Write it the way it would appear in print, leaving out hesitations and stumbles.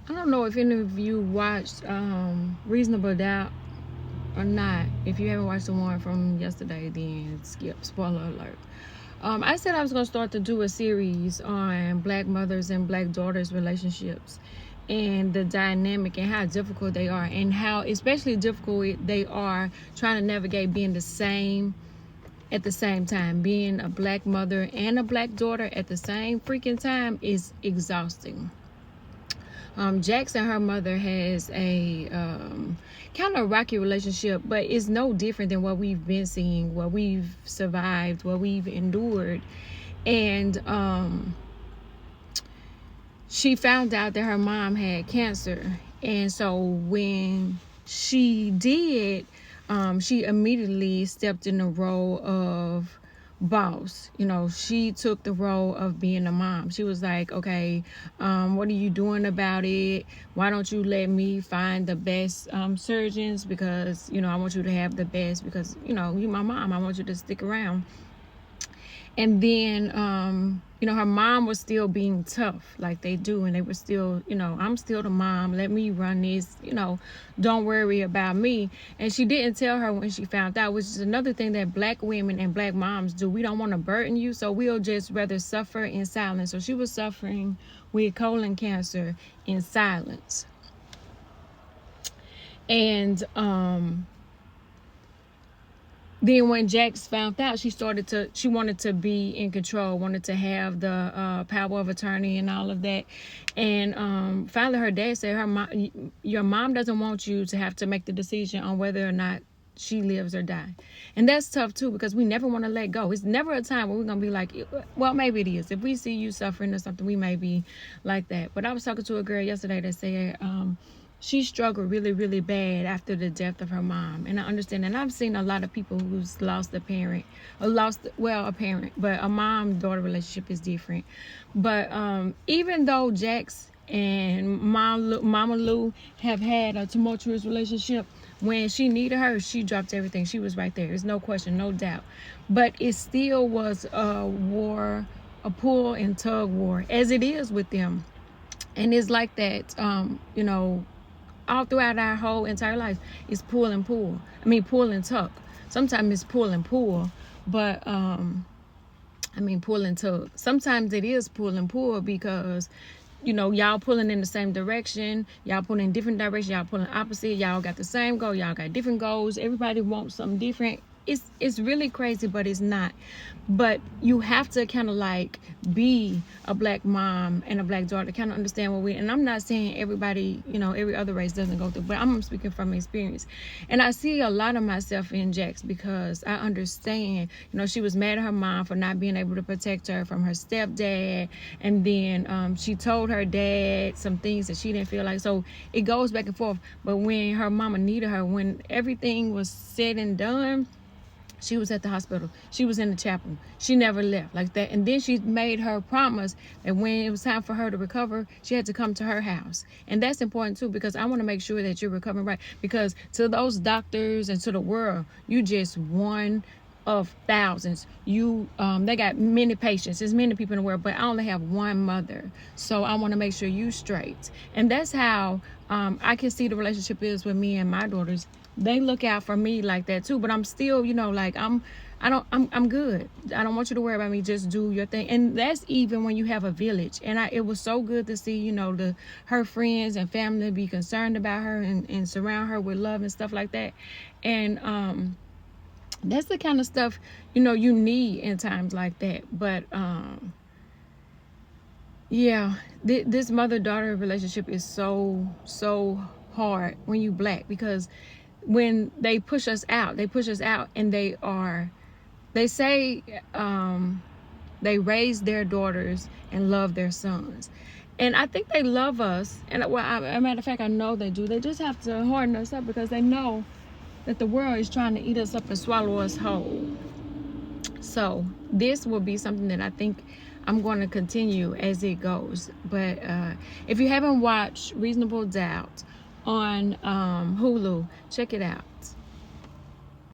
I don't know if any of you watched Reasonable Doubt or not. If you haven't watched the one from yesterday, then skip. Spoiler alert. I said I was going to start to do a series on black mothers and black daughters relationships and the dynamic and how difficult they are, and how especially difficult they are trying to navigate being the same at the same time. Being a black mother and a black daughter at the same freaking time is exhausting. Jax and her mother has a kind of rocky relationship, but it's no different than what we've been seeing, what we've survived, what we've endured. And she found out that her mom had cancer. And so when she did, she immediately stepped in the role of boss. You know, she took the role of being a mom. She was like, okay, what are you doing about it? Why don't you let me find the best surgeons? Because, you know, I want you to have the best, because, you know, you're my mom. I want you to stick around. And then, you know, her mom was still being tough like they do. And they were still, you know, I'm still the mom. Let me run this, you know, don't worry about me. And she didn't tell her when she found out, which is another thing that black women and black moms do. We don't want to burden you, so we'll just rather suffer in silence. So she was suffering with colon cancer in silence. And then when Jax found out, she wanted to be in control, wanted to have the power of attorney and all of that. And finally her dad said, your mom doesn't want you to have to make the decision on whether or not she lives or die. And that's tough too, because we never want to let go. It's never a time where we're going to be like, well, maybe it is. If we see you suffering or something, we may be like that. But I was talking to a girl yesterday that said, she struggled really, really bad after the death of her mom. And I understand. And I've seen a lot of people who's lost a parent, or a parent, but a mom-daughter relationship is different. But even though Jax and Mama Lou have had a tumultuous relationship, when she needed her, she dropped everything. She was right there. There's no question, no doubt. But it still was a war, a pull and tug war, as it is with them. And it's like that, you know, all throughout our whole entire life. It's pull and pull. I mean, pull and tuck. Sometimes it's pull and pull, but pull and tug. Sometimes it is pull and pull because, you know, y'all pulling in the same direction, y'all pulling in different directions, y'all pulling opposite, y'all got the same goal, y'all got different goals, everybody wants something different. It's really crazy, but it's not. But you have to kind of like be a black mom and a black daughter to kind of understand what and I'm not saying everybody, you know, every other race doesn't go through, but I'm speaking from experience. And I see a lot of myself in Jax, because I understand, you know, she was mad at her mom for not being able to protect her from her stepdad. And then she told her dad some things that she didn't feel like. So it goes back and forth. But when her mama needed her, when everything was said and done, she was at the hospital. She was in the chapel. She never left like that. And then she made her promise that when it was time for her to recover, she had to come to her house. And that's important too, because I want to make sure that you're recovering right. Because to those doctors and to the world, you just one of thousands. They got many patients. There's many people in the world, but I only have one mother. So I want to make sure you straight. And that's how I can see the relationship is with me and my daughters. They look out for me like that too, but I'm still, you know, like I'm good. I don't want you to worry about me. Just do your thing. And that's even when you have a village. And it was so good to see, you know, her friends and family be concerned about her and surround her with love and stuff like that. And that's the kind of stuff, you know, you need in times like that. But yeah, this mother-daughter relationship is so hard when you black, because when they push us out and they say they raise their daughters and love their sons. And I think they love us. And well, as a matter of fact, I know they do. They just have to harden us up, because they know that the world is trying to eat us up and swallow us whole. So this will be something that I think I'm going to continue as it goes. But if you haven't watched Reasonable Doubt on Hulu, check it out.